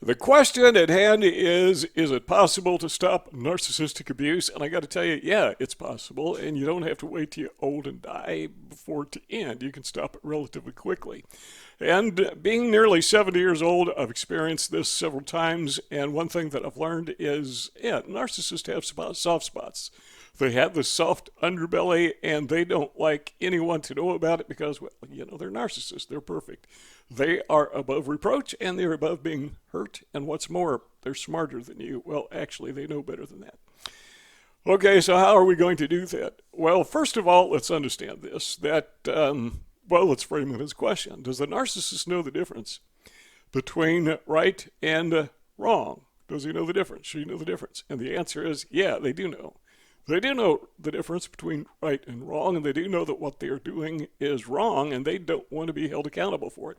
The question at hand is it possible to stop narcissistic abuse? And I got to tell you, yeah, it's possible. And you don't have to wait till you're old and die before it to end. You can stop it relatively quickly. And being nearly 70 years old, I've experienced this several times. And one thing that I've learned is, yeah, narcissists have soft spots. They have the soft underbelly, and they don't like anyone to know about it because, well, they're narcissists. They're perfect. They are above reproach, and they're above being hurt. And what's more, they're smarter than you. Well, actually, they know better than that. Okay, so how are we going to do that? Well, first of all, let's understand this, let's frame it as a question. Does the narcissist know the difference between right and wrong? Does he know the difference? Should he know the difference? And the answer is, yeah, they do know. They do know the difference between right and wrong, and they do know that what they're doing is wrong, and they don't want to be held accountable for it.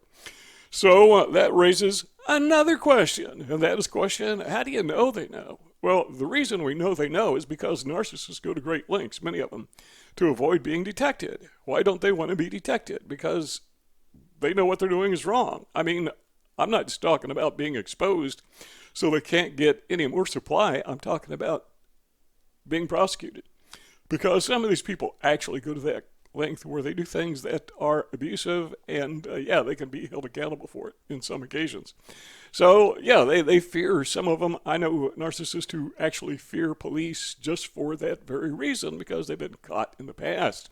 So that raises another question, and that is question, how do you know they know? Well, the reason we know they know is because narcissists go to great lengths, many of them, to avoid being detected. Why don't they want to be detected? Because they know what they're doing is wrong. I mean, I'm not just talking about being exposed so they can't get any more supply. I'm talking about being prosecuted, because some of these people actually go to that length where they do things that are abusive, and they can be held accountable for it in some occasions. So yeah, they fear, some of them. I know narcissists who actually fear police just for that very reason, because they've been caught in the past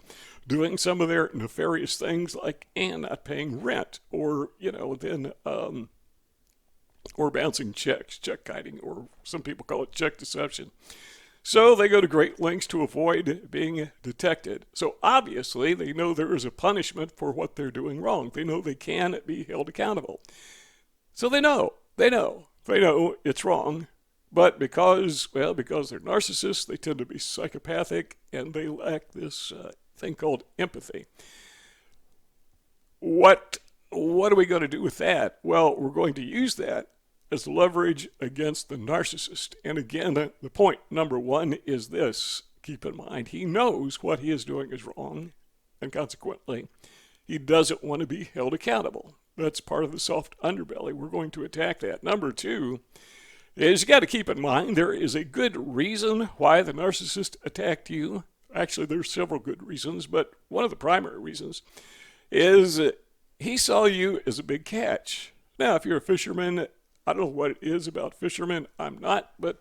doing some of their nefarious things, like not paying rent, or or bouncing checks, check kiting, or some people call it check deception. So they go to great lengths to avoid being detected. So obviously they know there is a punishment for what they're doing wrong. They know they can be held accountable. So they know it's wrong. But because they're narcissists, they tend to be psychopathic, and they lack this thing called empathy. What are we going to do with that? Well, we're going to use that as leverage against the narcissist. And again, the point number one is this. Keep in mind, he knows what he is doing is wrong, and consequently, he doesn't want to be held accountable. That's part of the soft underbelly. We're going to attack that. Number two is you got to keep in mind there is a good reason why the narcissist attacked you. Actually, there's several good reasons, but one of the primary reasons is he saw you as a big catch. Now, if you're a fisherman, I don't know what it is about fishermen. I'm not, but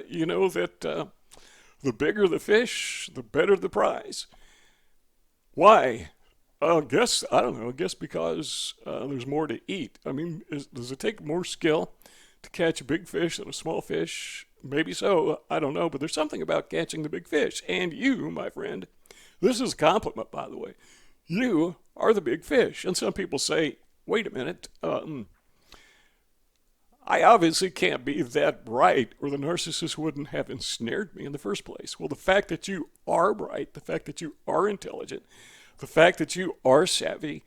you know that the bigger the fish, the better the prize. Why? I don't know. I guess because there's more to eat. I mean, does it take more skill to catch a big fish than a small fish? Maybe so. I don't know. But there's something about catching the big fish. And you, my friend, this is a compliment, by the way. You are the big fish. And some people say, wait a minute. I obviously can't be that bright, or the narcissist wouldn't have ensnared me in the first place. Well, the fact that you are bright, the fact that you are intelligent, the fact that you are savvy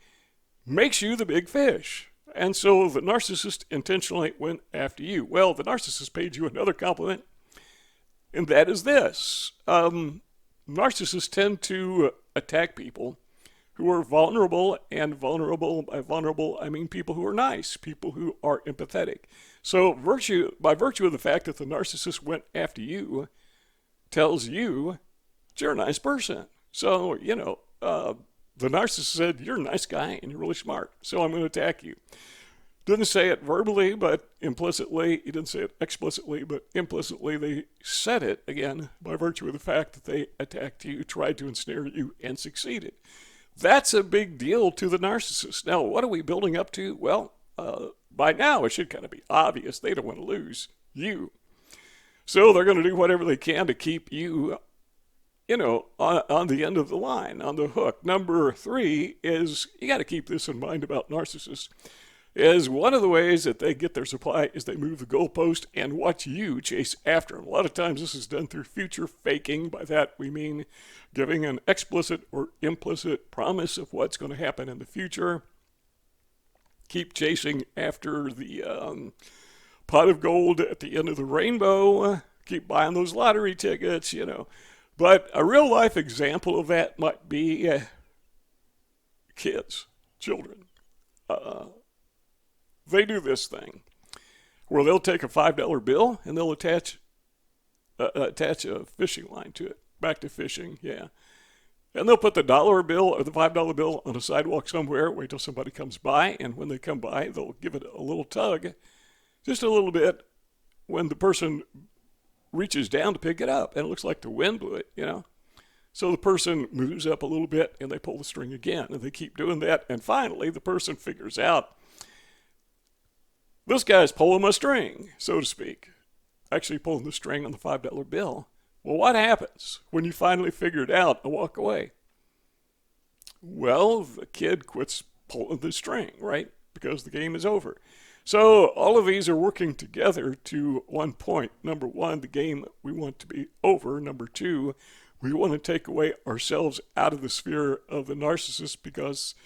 makes you the big fish. And so the narcissist intentionally went after you. Well, the narcissist paid you another compliment, and that is this. Narcissists tend to attack people who are vulnerable, and by vulnerable, I mean people who are nice, people who are empathetic. So by virtue of the fact that the narcissist went after you, tells you that you're a nice person. So, the narcissist said, you're a nice guy and you're really smart, so I'm going to attack you. Didn't say it verbally, but implicitly. He didn't say it explicitly, but implicitly they said it, again, by virtue of the fact that they attacked you, tried to ensnare you, and succeeded. That's a big deal to the narcissist. Now, what are we building up to? Well, by now it should kind of be obvious. They don't want to lose you. So they're going to do whatever they can to keep you, on the end of the line, on the hook. Number three is, you got to keep this in mind about narcissists, is one of the ways that they get their supply is they move the goalpost and watch you chase after them. A lot of times this is done through future faking. By that we mean giving an explicit or implicit promise of what's going to happen in the future. Keep chasing after the pot of gold at the end of the rainbow. Keep buying those lottery tickets, But a real life example of that might be children. They do this thing where they'll take a $5 bill and they'll attach a fishing line to it. Back to fishing, yeah. And they'll put the dollar bill or the $5 bill on a sidewalk somewhere, wait till somebody comes by, and when they come by, they'll give it a little tug, just a little bit, when the person reaches down to pick it up, and it looks like the wind blew it, you know. So the person moves up a little bit, and they pull the string again, and they keep doing that, and finally the person figures out, this guy's pulling my string, so to speak. Actually pulling the string on the $5 bill. Well, what happens when you finally figure it out and walk away? Well, the kid quits pulling the string, right? Because the game is over. So all of these are working together to one point. Number one, the game we want to be over. Number two, we want to take away ourselves out of the sphere of the narcissist because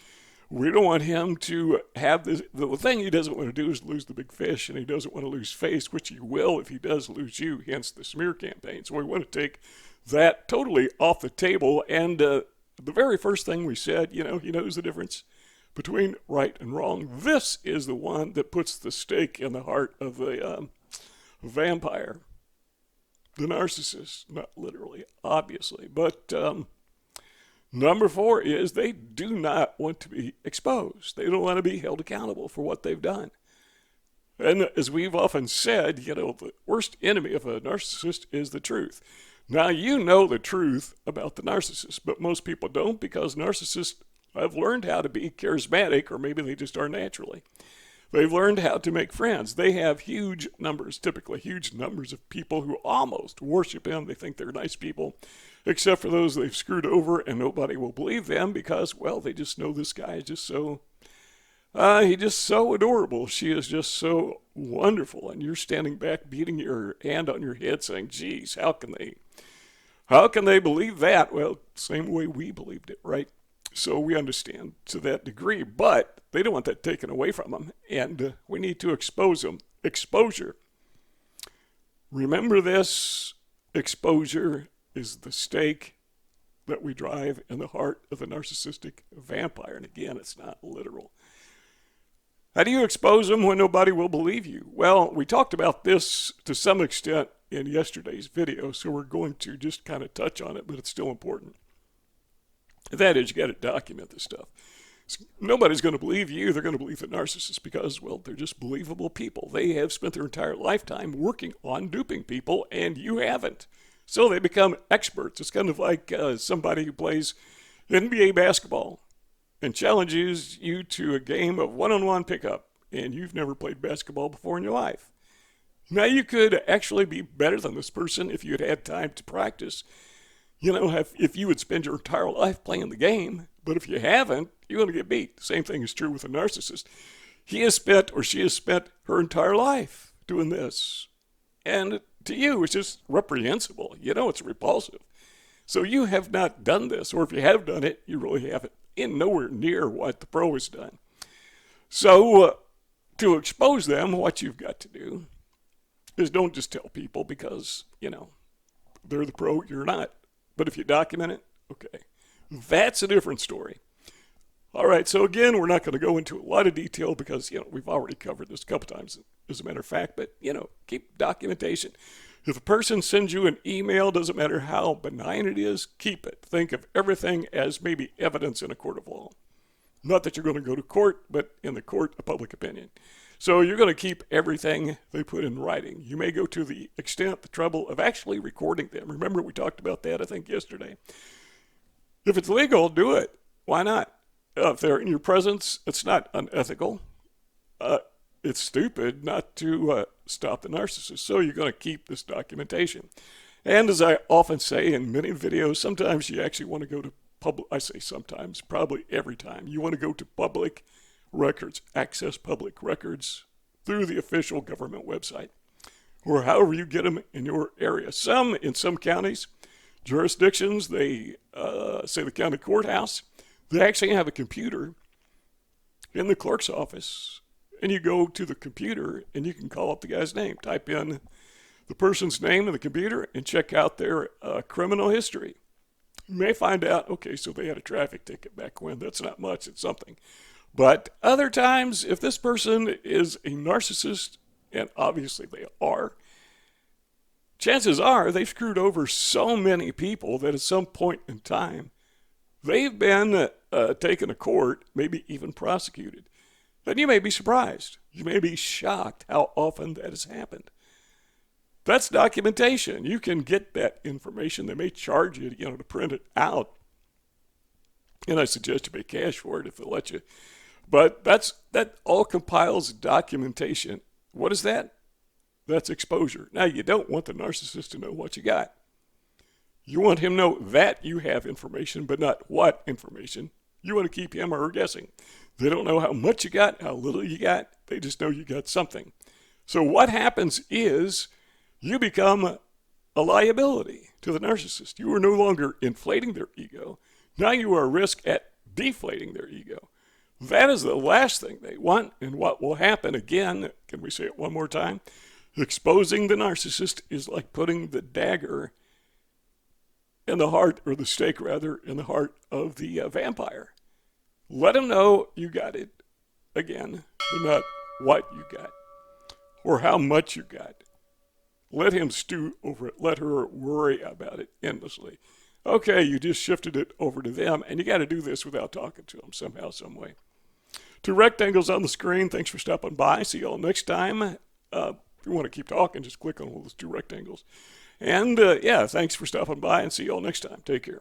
we don't want him to have this. The thing he doesn't want to do is lose the big fish, and he doesn't want to lose face, which he will if he does lose you, hence the smear campaign. So we want to take that totally off the table. And the very first thing we said, you know, he knows the difference between right and wrong. This is the one that puts the stake in the heart of the vampire, the narcissist, not literally, obviously, but number four is they do not want to be exposed. They don't want to be held accountable for what they've done. And as we've often said, you know, the worst enemy of a narcissist is the truth. Now, you know the truth about the narcissist, but most people don't because narcissists have learned how to be charismatic, or maybe they just are naturally. They've learned how to make friends. They have huge numbers, typically huge numbers of people who almost worship them. They think they're nice people, except for those they've screwed over, and nobody will believe them because, well, they just know this guy is just so, he's just so adorable. She is just so wonderful. And you're standing back, beating your hand on your head saying, geez, how can they believe that? Well, same way we believed it, right? So we understand to that degree, but they don't want that taken away from them, and we need to expose them. Exposure. Remember this, exposure is the stake that we drive in the heart of the narcissistic vampire. And again, it's not literal. How do you expose them when nobody will believe you? Well, we talked about this to some extent in yesterday's video, so we're going to just kind of touch on it, but it's still important. That is, you got to document this stuff. Nobody's going to believe you. They're going to believe the narcissist because, well, they're just believable people. They have spent their entire lifetime working on duping people, and you haven't. So they become experts. It's kind of like somebody who plays NBA basketball and challenges you to a game of one-on-one pickup, and you've never played basketball before in your life. Now, you could actually be better than this person if you had had time to practice. You know, if you would spend your entire life playing the game, but if you haven't, you're going to get beat. The same thing is true with a narcissist. He has spent, or she has spent, her entire life doing this. And to you, it's just reprehensible. You know, it's repulsive. So you have not done this, or if you have done it, you really haven't, in nowhere near what the pro has done. So to expose them, what you've got to do is don't just tell people because, you know, they're the pro, you're not. But if you document it, okay, that's a different story. All right, so again, we're not going to go into a lot of detail because, you know, we've already covered this a couple times, as a matter of fact, but, you know, keep documentation. If a person sends you an email, doesn't matter how benign it is, keep it. Think of everything as maybe evidence in a court of law. Not that you're going to go to court, but in the court of public opinion. So you're going to keep everything they put in writing. You may go to the extent, the trouble of actually recording them. Remember, we talked about that, I think, yesterday. If it's legal, do it. Why not? If they're in your presence, it's not unethical. It's stupid not to stop the narcissist. So you're going to keep this documentation. And as I often say in many videos, sometimes you actually want to go to public, I say sometimes, probably every time, you want to go to public records, access public records through the official government website, or however you get them in your area. In some counties, jurisdictions, they say the county courthouse, they actually have a computer in the clerk's office, and you go to the computer and you can call up the guy's name, type in the person's name in the computer and check out their criminal history. You may find out, okay, so they had a traffic ticket back when. That's not much, it's something. But other times, if this person is a narcissist and obviously they are, chances are they've screwed over so many people that at some point in time, they've been taken to court, maybe even prosecuted. And you may be surprised. You may be shocked how often that has happened. That's documentation. You can get that information. They may charge you, to print it out. And I suggest you pay cash for it if they'll let you. But that all compiles documentation. What is that? That's exposure. Now, you don't want the narcissist to know what you got. You want him to know that you have information, but not what information. You want to keep him or her guessing. They don't know how much you got, how little you got. They just know you got something. So what happens is you become a liability to the narcissist. You are no longer inflating their ego. Now you are a risk at deflating their ego. That is the last thing they want. And what will happen again, can we say it one more time? Exposing the narcissist is like putting the dagger in the heart, or the stake rather, in the heart of the vampire. Let him know you got it, again, but not what you got or how much you got. Let him stew over it. Let her worry about it endlessly. Okay, you just shifted it over to them, and you got to do this without talking to them somehow, some way. 2 rectangles on the screen. Thanks for stopping by. See you all next time. If you want to keep talking, just click on one of those 2 rectangles. And, thanks for stopping by, and see you all next time. Take care.